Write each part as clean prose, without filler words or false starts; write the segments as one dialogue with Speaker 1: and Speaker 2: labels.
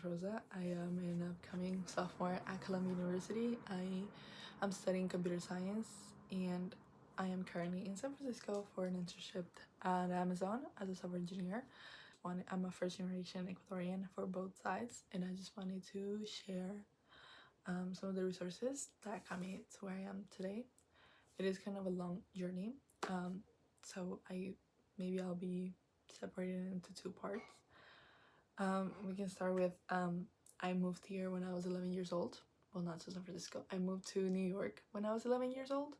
Speaker 1: is Rosa. I am an upcoming sophomore at Columbia University. I'm studying computer science and I am currently in San Francisco for an internship at Amazon as a software engineer. I'm a first generation Ecuadorian for both sides, and I just wanted to share some of the resources that got me to where I am today. It is kind of a long journey, so I'll be separated into two parts. We can start with I moved here when I was 11 years old. Well, not to San Francisco. I moved to New York when I was 11 years old,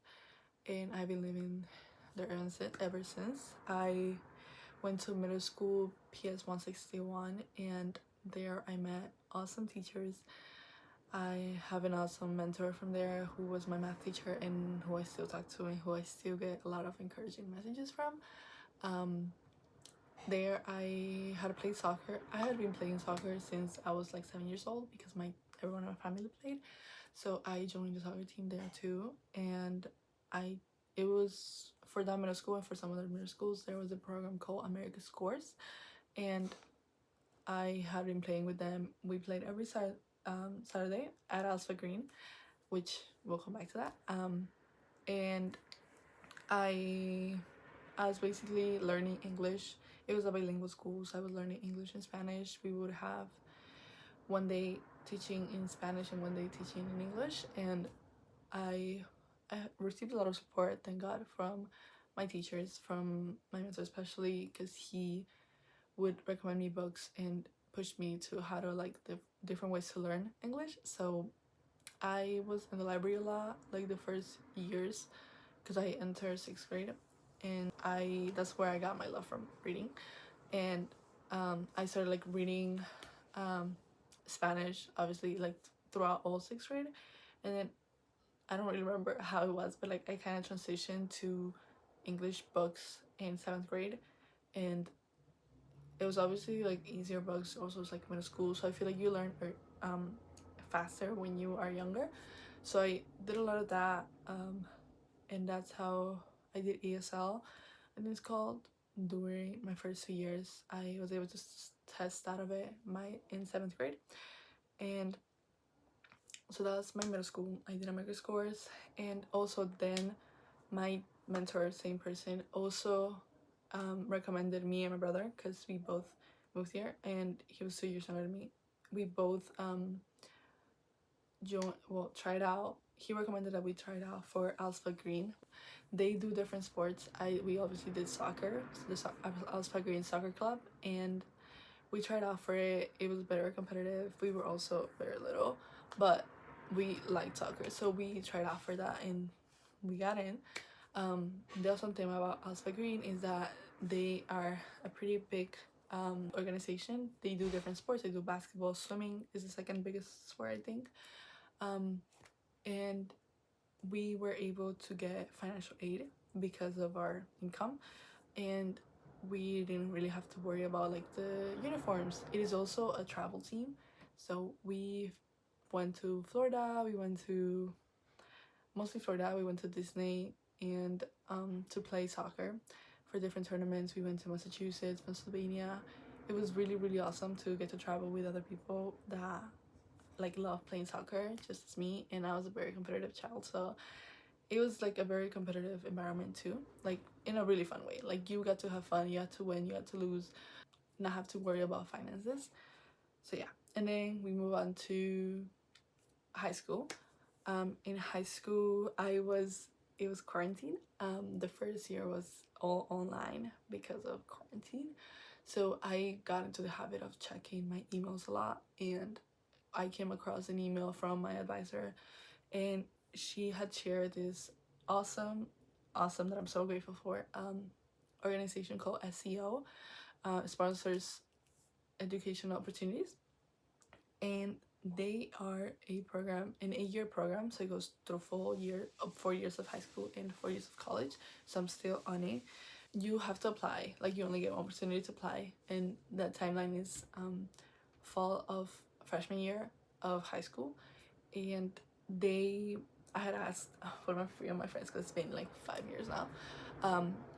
Speaker 1: and I've been living there ever since. I went to middle school PS 161, and there I met awesome teachers. I have an awesome mentor from there who was my math teacher and who I still talk to and who I still get a lot of encouraging messages from. There I had played soccer. I had been playing soccer since I was like 7 years old because everyone in my family played. So I joined the soccer team there too, and it was for that middle school and for some other middle schools there was a program called America Scores, and I had been playing with them. We played every Saturday at Asphalt Green, which we'll come back to that. And I was basically learning English. It was a bilingual school, so I was learning English and Spanish. We would have one day teaching in Spanish and one day teaching in English, and I received a lot of support, thank God, from my teachers, from my mentor especially, because he would recommend me books and push me to how to like the different ways to learn English. So I was in the library a lot, like the first years, because I entered 6th grade, and that's where I got my love from reading. And I started like reading Spanish, obviously, like throughout all 6th grade, and then I don't really remember how it was, but like I kind of transitioned to English books in 7th grade, and it was obviously like easier books. Also, it's like middle school, so I feel like you learn faster when you are younger. So I did a lot of that, and that's how I did ESL, and it's called. During my first 2 years, I was able to test out of it in 7th grade, and so that's my middle school. I did American Scores, and also then my mentor, same person, also recommended me and my brother, because we both moved here and he was 2 years younger than me. We both tried out. He recommended that we tried out for Asphalt Green. They do different sports. We obviously did soccer, so the Asphalt Green Soccer Club, and we tried out for it. It was very competitive. We were also very little, but we liked soccer, so we tried out for that and we got in. The awesome thing about Asphalt Green is that they are a pretty big organization. They do different sports. They do basketball, swimming is the second biggest sport, I think. And we were able to get financial aid because of our income, and we didn't really have to worry about like the uniforms. It is also a travel team, so we went to Florida. We went to mostly Florida. We went to Disney and to play soccer for different tournaments. We went to Massachusetts, Pennsylvania. It was really, really awesome to get to travel with other people that like love playing soccer just as me, and I was a very competitive child, so it was like a very competitive environment too, like in a really fun way. Like you got to have fun, you had to win, you had to lose, not have to worry about finances. So yeah, and then we move on to high school. In high school it was quarantine. The first year was all online because of quarantine, so I got into the habit of checking my emails a lot, and I came across an email from my advisor, and she had shared this awesome that I'm so grateful for organization called SEO, sponsors educational opportunities, and they are an 8-year program, so it goes through 4 years of high school and 4 years of college, so I'm still on it. You have to apply, like you only get one opportunity to apply, and that timeline is fall of freshman year of high school. And I had asked one of my friends, because it's been like 5 years now,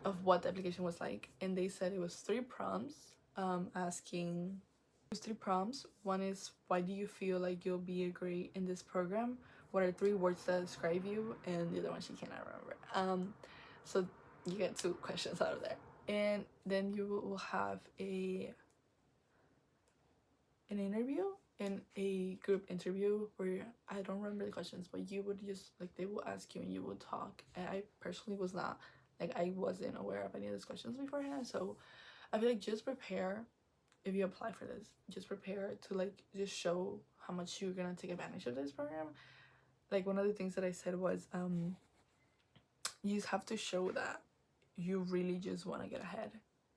Speaker 1: of what the application was like, and they said it was 3 prompts asking There's 3 prompts. One is, why do you feel like you'll be a great in this program? What are 3 words that describe you? And the other one she cannot remember. So you get 2 questions out of there. And then you will have an interview and a group interview where I don't remember the questions, but you would just like, they will ask you and you will talk. And I personally was not, like, I wasn't aware of any of those questions beforehand, so I feel like just prepare. If you apply for this, just prepare to like just show how much you're gonna take advantage of this program. Like, one of the things that I said was you just have to show that you really just want to get ahead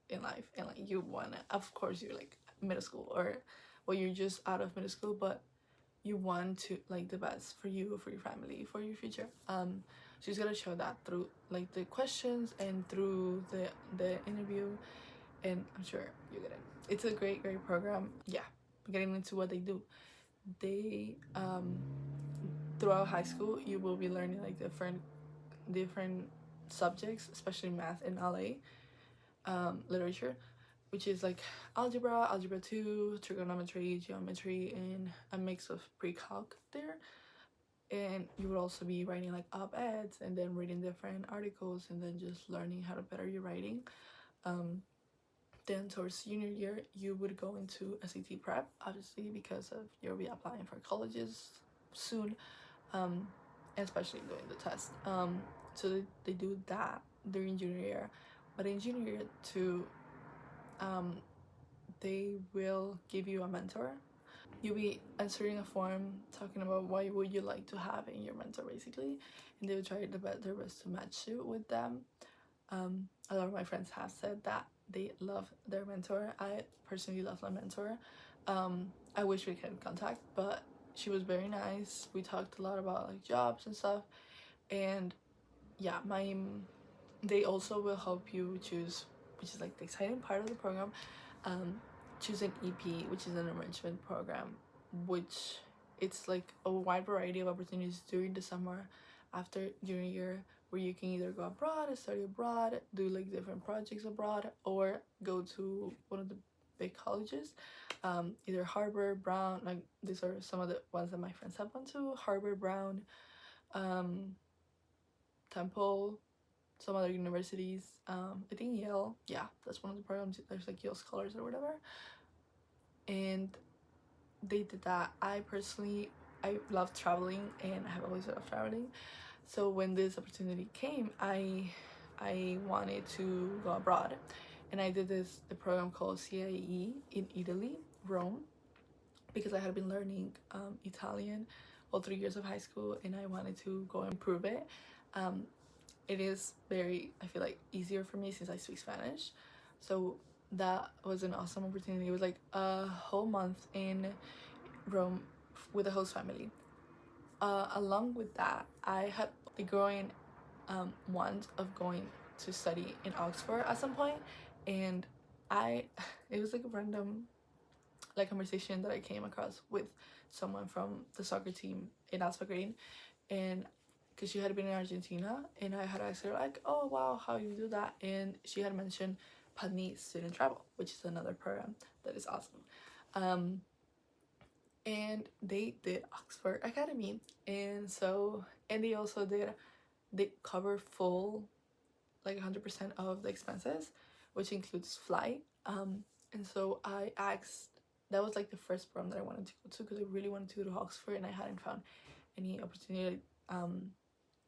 Speaker 1: in life, and like you want to, of course you're like middle school, or well, you're just out of middle school, but you want to like the best for you, for your family, for your future. So you just gotta show that through like the questions and through the interview, and I'm sure you get it. It's a great program. Yeah, getting into what they do, they throughout high school you will be learning like different subjects, especially math and literature, which is like algebra 2, trigonometry, geometry, and a mix of pre-calc there. And you would also be writing like op-eds and then reading different articles and then just learning how to better your writing. Then towards senior year you would go into SAT prep, obviously, because of you'll be applying for colleges soon, especially doing the test. So they do that during junior year, but in junior year too, they will give you a mentor. You'll be answering a form talking about what would you like to have in your mentor, basically, and they will try their best to match you with them. A lot of my friends have said that they love their mentor. I personally love my mentor. I wish we could contact, but she was very nice. We talked a lot about like jobs and stuff, and yeah, they also will help you choose, which is like the exciting part of the program, choose an EP, which is an enrichment program, which it's like a wide variety of opportunities during the summer after junior year, where you can either go abroad, study abroad, do like different projects abroad, or go to one of the big colleges, either Harvard, Brown, like these are some of the ones that my friends have gone to: Harvard, Brown, Temple, some other universities. I think Yale, yeah, that's one of the programs. There's like Yale Scholars or whatever, and they did that. I love traveling, and I have always loved traveling. So when this opportunity came, I wanted to go abroad, and I did the program called CIEE in Italy, Rome, because I had been learning Italian all 3 years of high school, and I wanted to go improve it. It is very, I feel like, easier for me since I speak Spanish, so that was an awesome opportunity. It was like a whole month in Rome with a host family. Along with that, I had the growing want of going to study in Oxford at some point, and it was like a random like conversation that I came across with someone from the soccer team in Asphalt Green, and because she had been in Argentina, and I had asked her like, oh wow, how you do that, and she had mentioned Putney student travel, which is another program that is awesome. And they did Oxford Academy, and they also they cover full like 100% of the expenses, which includes flight. And so I asked, that was like the first program that I wanted to go to, because I really wanted to go to Oxford, and I hadn't found any opportunity,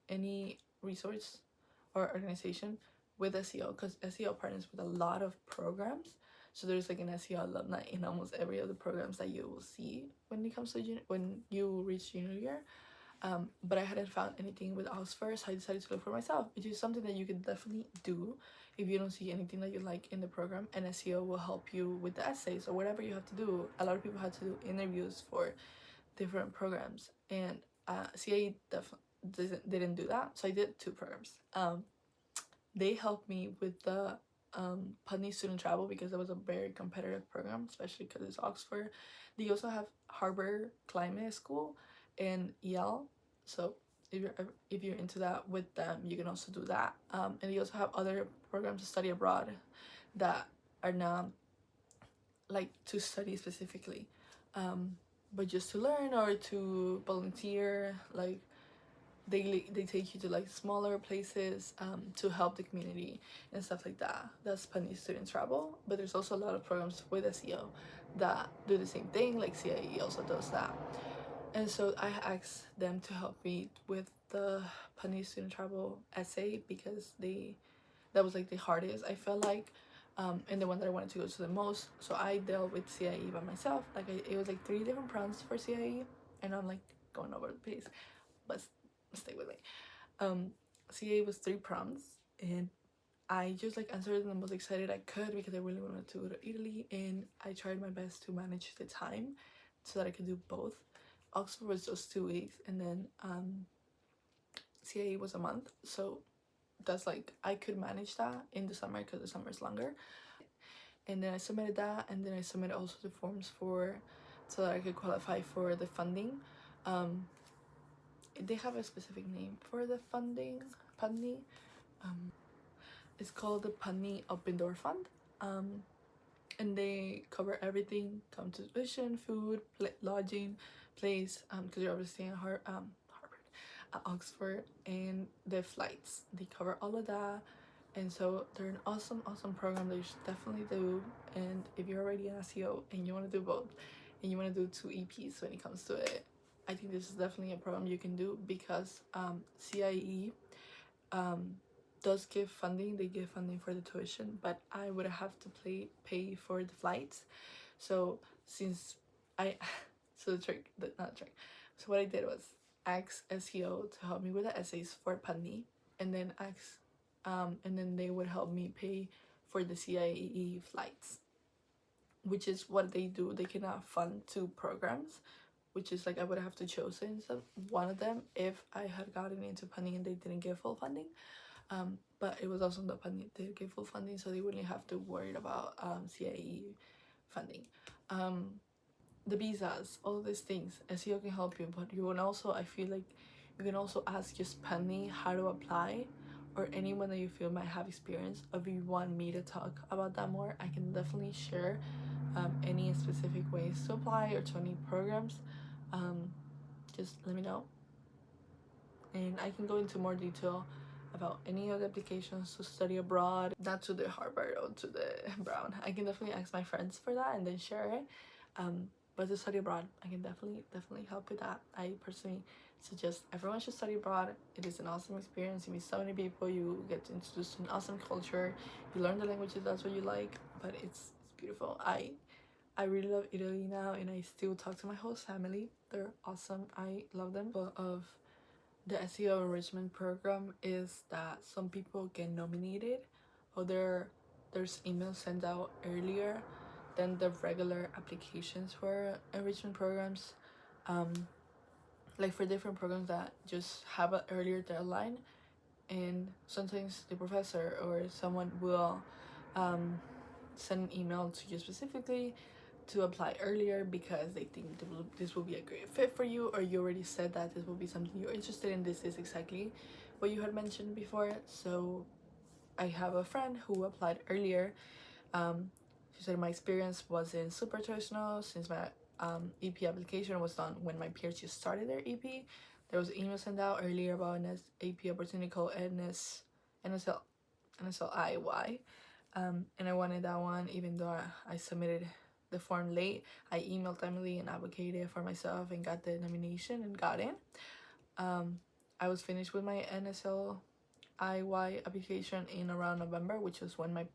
Speaker 1: any resource or organization with SEO, because SEO partners with a lot of programs. So there's like an SEO alumni in almost every of the programs that you will see when it comes to when you reach junior year. But I hadn't found anything with Oxford, so I decided to look for myself, which is something that you can definitely do if you don't see anything that you like in the program. And SEO will help you with the essays or whatever you have to do. A lot of people had to do interviews for different programs, and CIEE definitely didn't do that, so I did 2 programs. They helped me with the Putney student travel, because it was a very competitive program, especially because it's Oxford. They also have Harvard Climate School and Yale, so if you're into that with them, you can also do that. And they also have other programs to study abroad that are not like to study specifically, but just to learn or to volunteer. Like they take you to like smaller places to help the community and stuff like that. That's Putney Student Travel. But there's also a lot of programs with SEO that do the same thing, like CIEE also does that. And so I asked them to help me with the Putney Student Travel essay because that was like the hardest I felt like, and the one that I wanted to go to the most. So I dealt with CIE by myself. Like it was like 3 different prompts for CIE, and I'm like going over the pace, but stay with me. CIE was 3 prompts, and I just like answered them the most excited I could because I really wanted to go to Italy, and I tried my best to manage the time so that I could do both. Oxford was just 2 weeks, and then CIE was a month, so that's like I could manage that in the summer because the summer is longer. And then I submitted that, and then I submitted also the forms for so that I could qualify for the funding. They have a specific name for the funding, Putney. It's called the Putney Open Door Fund. And they cover everything: come to tuition, food, lodging, place, because you're obviously in Harvard, at Oxford, and the flights. They cover all of that. And so they're an awesome program that you should definitely do. And if you're already an SEO and you want to do both, and you want to do 2 EPs when it comes to it, I think this is definitely a program you can do because CIE does give funding. They give funding for the tuition, but I would have to pay for the flights. So since I so the trick, not trick, so what I did was ask SEO to help me with the essays for Putney, and then and then they would help me pay for the CIEE flights, which is what they do. They cannot fund 2 programs, which is like I would have to chosen one of them if I had gotten into Putney and they didn't give full funding. But it was also that Putney did give full funding, so they wouldn't have to worry about CIE funding. The visas, all these things, SEO can help you, but you can also, I feel like you can also ask just Putney how to apply, or anyone that you feel might have experience. If you want me to talk about that more, I can definitely share any specific ways to apply or to any programs. Just let me know, and I can go into more detail about any of the applications to study abroad, not to the Harvard or to the Brown. I can definitely ask my friends for that and then share it. But to study abroad, I can definitely help with that. I personally suggest everyone should study abroad. It is an awesome experience. You meet so many people, you get introduced to an awesome culture, you learn the languages that's what you like, but it's beautiful. I really love Italy now, and I still talk to my host family. They're awesome. I love them. But of the SEO enrichment program is that some people get nominated, or there's emails sent out earlier than the regular applications for enrichment programs. Like for different programs that just have an earlier deadline, and sometimes the professor or someone will send an email to you specifically to apply earlier because they think this will be a great fit for you, or you already said that this will be something you're interested in. This is exactly what you had mentioned before. So I have a friend who applied earlier. She said my experience wasn't super traditional since my EP application was done when my peers just started their EP. There was an email sent out earlier about an AP opportunity called NSLIY, and I wanted that one even though I submitted the form late. I emailed Emily and advocated for myself and got the nomination and got in. I was finished with my NSLIY application in around November, which was when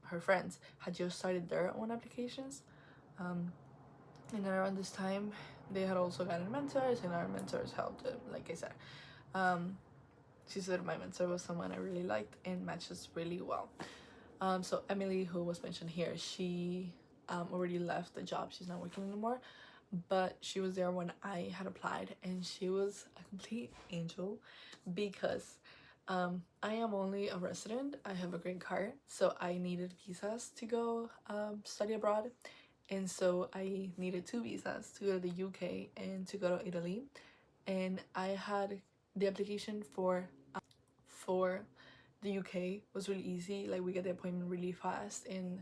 Speaker 1: her friends had just started their own applications. And then around this time, they had also gotten mentors, and our mentors helped them, like I said. She said my mentor was someone I really liked and matches really well. So Emily, who was mentioned here, she already left the job. She's not working anymore, but she was there when I had applied, and she was a complete angel because I am only a resident. I have a green card, so I needed visas to go study abroad, and so I needed 2 visas to go to the UK and to go to Italy. And I had the application for the UK was really easy. Like we get the appointment really fast, and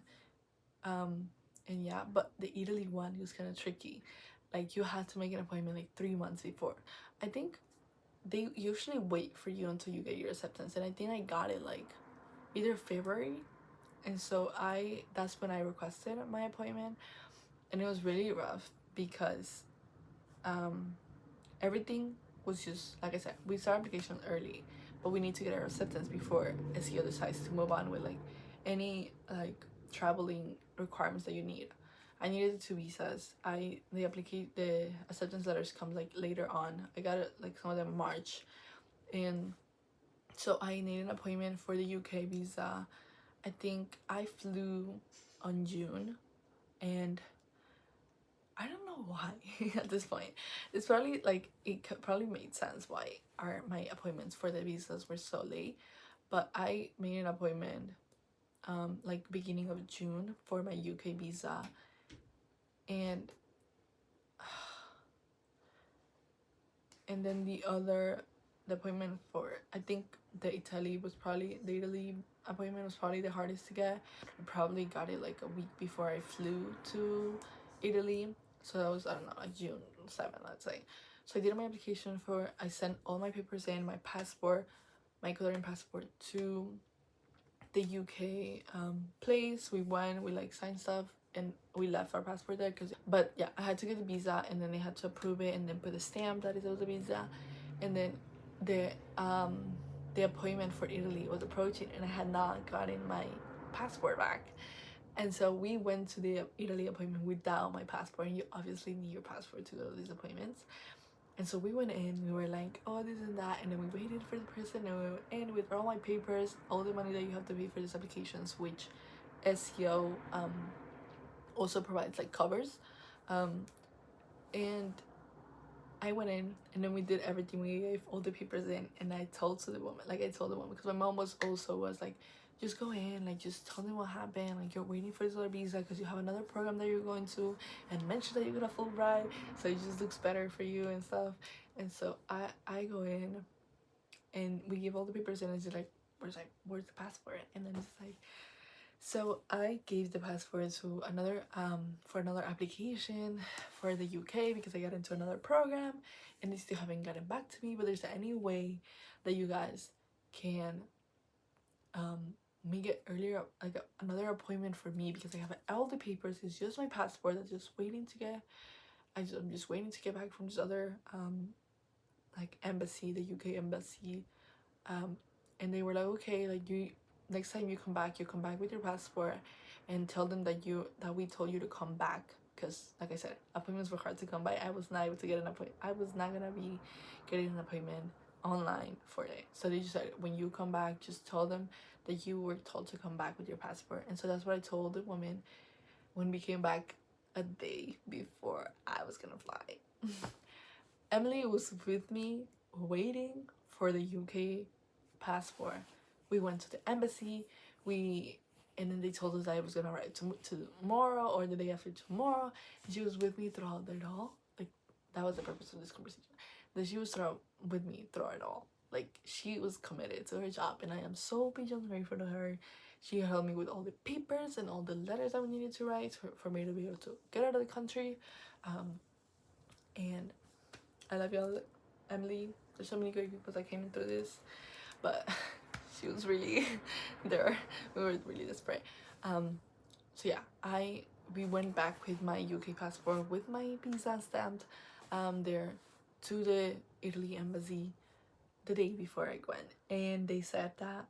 Speaker 1: And yeah, but the Italy one was kind of tricky. Like you had to make an appointment like 3 months before. I think they usually wait for you until you get your acceptance, and I think I got it like either February. And so that's when I requested my appointment, and it was really rough because um everything was just like I said, we start application early, but we need to get our acceptance before SEO decides to move on with like any like traveling requirements that you need. I needed 2 visas. The acceptance letters come like later on. I got it like some of them in March, and so I needed an appointment for the UK visa. I think I flew on June, and I don't know why at this point. It's probably like probably made sense why my appointments for the visas were so late. But I made an appointment like beginning of June for my UK visa, and then the appointment for I think the Italy appointment was probably the hardest to get. I probably got it like a week before I flew to Italy, so that was, I don't know, like June 7th, let's say. So I did my application for, I sent all my papers in, my passport, my Ecuadorian passport, to the UK place. We went, we like signed stuff, and we left our passport there. But yeah, I had to get the visa, and then they had to approve it and then put a stamp that it was a visa. And then the the appointment for Italy was approaching, and I had not gotten my passport back. And so we went to the Italy appointment without my passport, and you obviously need your passport to go to these appointments. And so we went in, we were like, oh, this and that, and then we waited for the person, and we went in with all my papers, all the money that you have to pay for these applications, which SEO also provides, like, covers. And I went in, and then we did everything. We gave all the papers in, and I told the woman, because my mom was like, just go in, like, just tell them what happened, like, you're waiting for this other visa because you have another program that you're going to, and mention that you're gonna Fulbright, so it just looks better for you and stuff. And so I go in, and we give all the papers in, and it's like, where's the passport? And then it's like, so I gave the passport to another for another application for the UK because I got into another program, and they still haven't gotten back to me. But there's any way that you guys can make it earlier, like another appointment for me, because I have all the papers. It's just my passport that's just waiting to get. I'm just waiting to get back from this other like embassy, the UK embassy, and they were like, okay, like, you next time you come back with your passport, and tell them that we told you to come back, because like I said, appointments were hard to come by. I was not able to get an appointment. I was not gonna be getting an appointment online for it. So they just said, when you come back, just tell them that you were told to come back with your passport. And so that's what I told the woman when we came back a day before I was gonna fly. Emily was with me waiting for the UK passport. We went to the embassy, and then they told us that I was gonna arrive to tomorrow or the day after tomorrow. And she was with me throughout it all. Like, that was the purpose of this conversation. That she was with me throughout it all. Like, she was committed to her job, and I am so beyond grateful to her. She helped me with all the papers and all the letters that we needed to write for me to be able to get out of the country. And I love y'all, Emily. There's so many great people that came in through this, but she was really there. We were really desperate. So yeah, we went back with my UK passport with my visa stamped there to the Italy embassy the day before I went, and they said that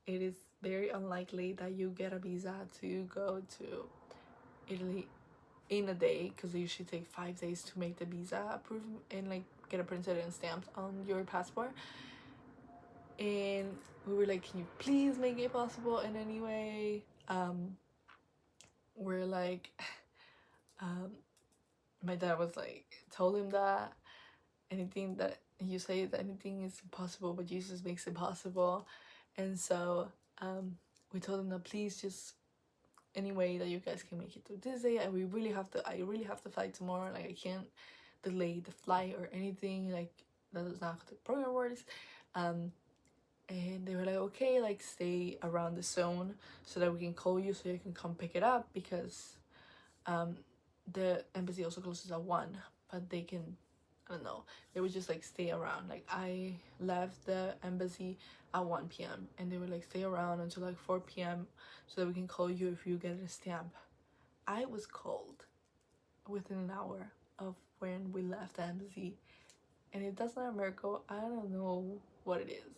Speaker 1: it is very unlikely that you get a visa to go to Italy in a day, because they usually take 5 days to make the visa approved and like get it printed and stamped on your passport. And we were like, can you please make it possible in any way? We're like, my dad was like, told him that anything that you say, that anything is impossible, but Jesus makes it possible. And so we told him that please, just any way that you guys can make it through this day. And I really have to fly tomorrow. Like, I can't delay the flight or anything. Like, that is not how the program works. and they were like, okay, like stay around the zone so that we can call you so you can come pick it up, because the embassy also closes at 1, but they can, I don't know, they would just like stay around. Like I left the embassy at 1 p.m. and they would like stay around until like 4 p.m. so that we can call you if you get a stamp. I was called within an hour of when we left the embassy, and if that's not a miracle, I don't know what it is.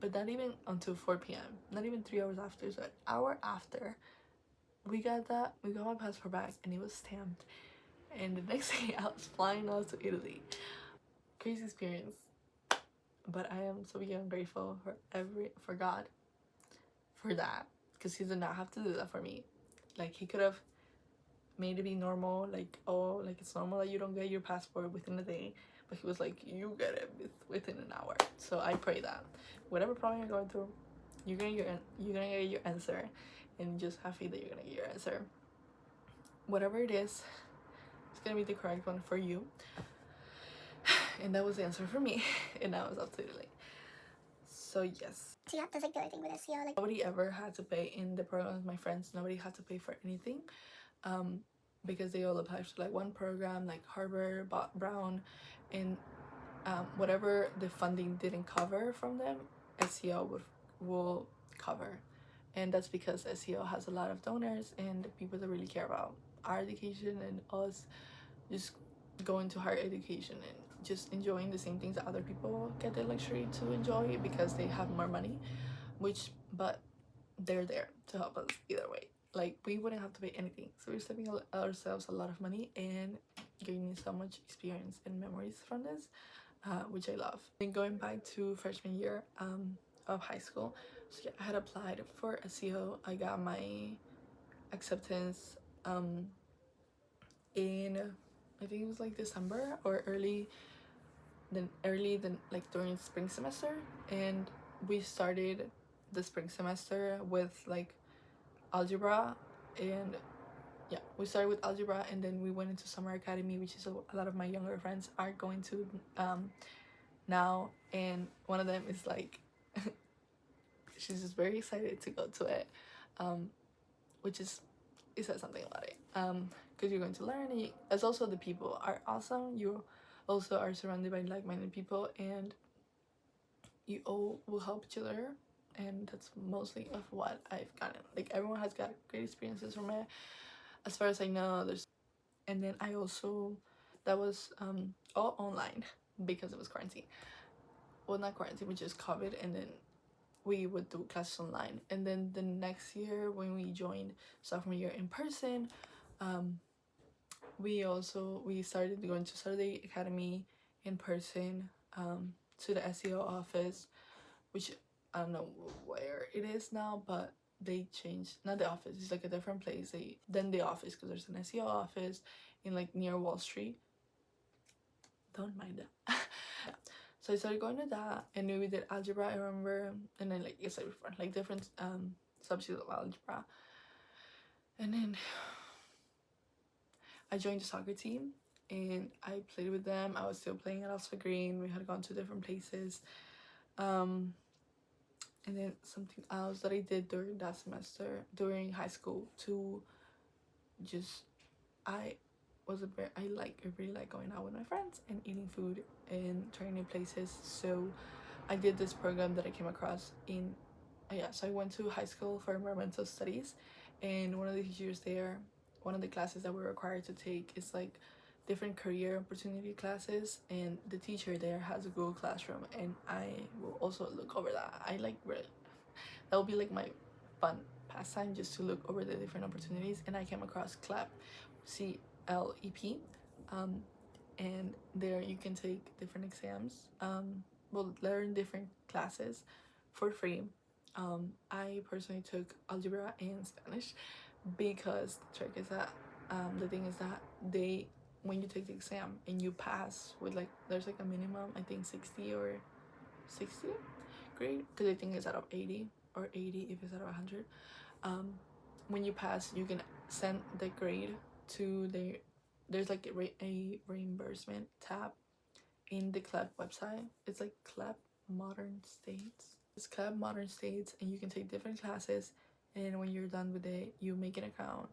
Speaker 1: But not even until 4 p.m., not even 3 hours after, so an hour after we got my passport back and it was stamped, and the next day I was flying out to Italy. Crazy experience, but I am so beyond grateful for God for that, because he did not have to do that for me. Like he could have made it be normal, like, oh, like it's normal that you don't get your passport within a day, but he was like, you get it within an hour. So I pray that whatever problem you're going through, you're gonna get your answer, and just have faith that you're gonna get your answer. Whatever it is, it's gonna be the correct one for you. And that was the answer for me, and I was absolutely. So yes.
Speaker 2: So yeah, that's like the other thing with SEO. Like
Speaker 1: nobody ever had to pay in the program with my friends. Nobody had to pay for anything, because they all applied to like one program, like Harvard, Brown, and whatever the funding didn't cover from them, SEO will cover. And that's because SEO has a lot of donors and people that really care about our education and us just going to higher education and just enjoying the same things that other people get the luxury to enjoy because they have more money, but they're there to help us either way. Like we wouldn't have to pay anything, so we're saving ourselves a lot of money and gaining so much experience and memories from this, which I love. And going back to freshman year of high school, so yeah, I had applied for SEO. I got my acceptance in, I think it was like December or early like during spring semester, and we started the spring semester with like algebra, and yeah, we started with algebra, and then we went into summer academy, which is a lot of my younger friends are going to now, and one of them is like she's just very excited to go to it, which is, it says something about it, because you're going to learn, and as also the people are awesome. You also are surrounded by like-minded people, and you all will help each other, and that's mostly of what I've gotten. Like everyone has got great experiences from it, as far as I know. And then I also, that was all online because it was quarantine. Well, not quarantine, but just COVID, and then we would do classes online. And then the next year when we joined sophomore year in person, we started going to Saturday Academy in person, to the SEO office, which I don't know where it is now, but they changed, not the office, it's like a different place than the office, because there's an SEO office in like near Wall Street. Don't mind that. Yeah. So I started going to that, and we did algebra, I remember, and then like yes, like different subjects of algebra, and then I joined the soccer team and I played with them. I was still playing at Asphalt Green. We had gone to different places. And then something else that I did during that semester, during high school, to just, I really like going out with my friends and eating food and trying new places. So I did this program that I came across in, so I went to high school for environmental studies, and one of the teachers there, one of the classes that we're required to take is like different career opportunity classes, and the teacher there has a Google Classroom, and I will also look over that. I like really, that will be like my fun pastime, just to look over the different opportunities. And I came across CLEP, CLEP, and there you can take different exams, learn different classes for free. I personally took algebra and Spanish, because the trick is that, the thing is that when you take the exam and you pass with like, there's like a minimum, I think 60 or 60 grade, because I think it's out of 80 or 80 if it's out of 100. When you pass, you can send the grade to there's like a reimbursement tab in the CLEP website. It's like CLEP Modern States, It's CLEP Modern States, and you can take different classes, and when you're done with it, you make an account.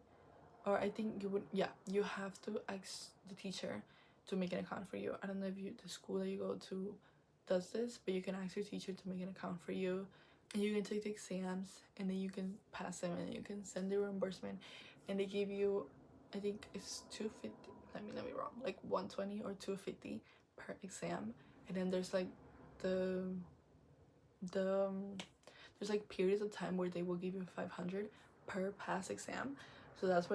Speaker 1: Or I think you would, yeah, you have to ask the teacher to make an account for you. I don't know if the school that you go to does this, but you can ask your teacher to make an account for you, and you can take the exams, and then you can pass them, and you can send the reimbursement, and they give you, I think it's 250. Let me not be wrong, like 120 or 250 per exam, and then there's like the the there's like periods of time where they will give you 500 per pass exam. So that's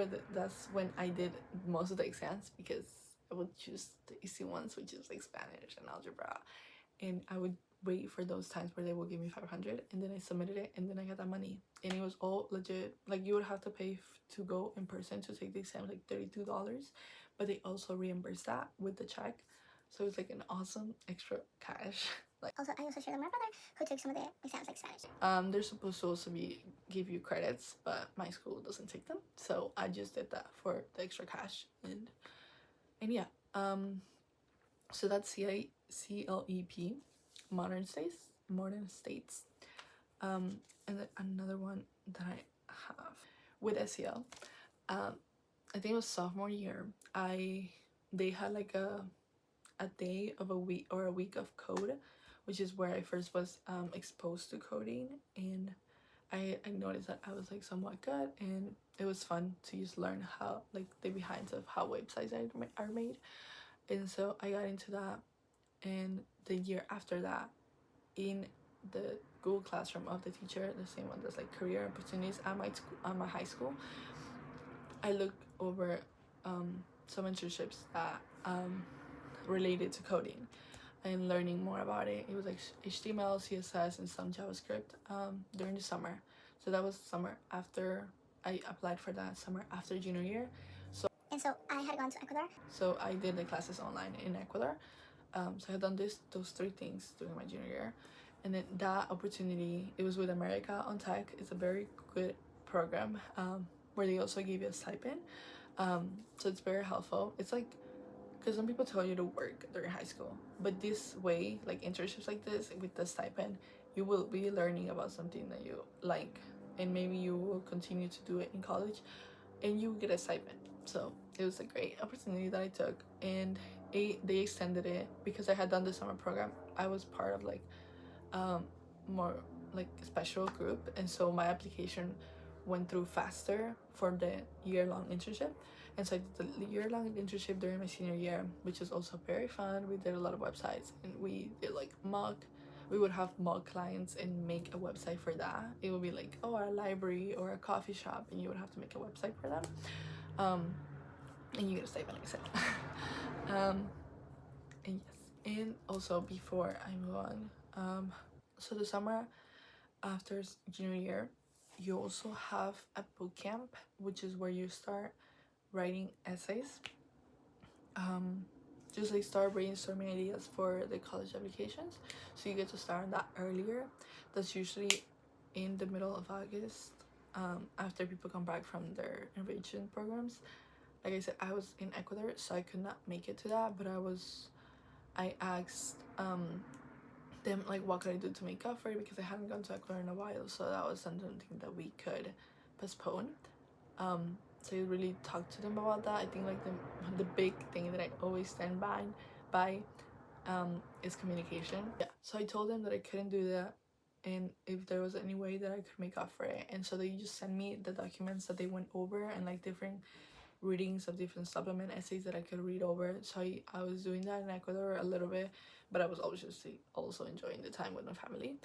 Speaker 1: when I did most of the exams, because I would choose the easy ones, which is like Spanish and algebra, and I would wait for those times where they will give me 500, and then I submitted it, and then I got that money, and it was all legit. Like, you would have to pay to go in person to take the exam, like $32, but they also reimburse that with the check, so it's like an awesome extra cash. Like,
Speaker 2: Also, I also shared with my brother who took some of the exams like Spanish.
Speaker 1: they're supposed to also give you credits, but my school doesn't take them, so I just did that for the extra cash, and yeah. So that's CLEP, modern states. And then another one that I have with SEL, I think it was sophomore year. They had like a day of a week, or a week of code, which is where I first was exposed to coding, and I noticed that I was like somewhat good, and it was fun to just learn how, like, the behinds of how websites are made. And so I got into that, and the year after that, in the Google Classroom of the teacher, the same one that's like career opportunities at my high school, I looked over some internships that related to coding and learning more about it. It was like HTML, CSS, and some JavaScript during the summer. So that was summer after I applied for that, summer after junior year.
Speaker 2: And so I had gone to Ecuador.
Speaker 1: So I did the classes online in Ecuador. So I had done those three things during my junior year, and then that opportunity, it was with America on Tech. It's a very good program, where they also give you a stipend. So it's very helpful. It's like, because some people tell you to work during high school, but this way, like internships like this with the stipend, you will be learning about something that you like, and maybe you will continue to do it in college, and you get a stipend. So it was a great opportunity that I took, and they extended it because I had done the summer program. I was part of like more like a special group, and so my application went through faster for the year-long internship. And so I did the year-long internship during my senior year, which was also very fun. We did a lot of websites, and we did like we would have mock clients and make a website for that. It would be like, oh, a library or a coffee shop, and you would have to make a website for them. And you get a stipend, like I said. And yes, and also before I move on, so the summer after junior year, you also have a boot camp, which is where you start writing essays. Just like start brainstorming ideas for the college applications. So you get to start that earlier. That's usually in the middle of August, after people come back from their enrichment programs. Like I said, I was in Ecuador, so I could not make it to that, but I asked them like what could I do to make up for it, because I hadn't gone to Ecuador in a while, so that was something that we could postpone. So you really talk to them about that. I think like the big thing that I always stand by is communication. Yeah, so I told them that I couldn't do that, and if there was any way that I could make up for it. And so they just sent me the documents that they went over, and like different readings of different supplement essays that I could read over. So I was doing that in Ecuador a little bit, but I was obviously also enjoying the time with my family.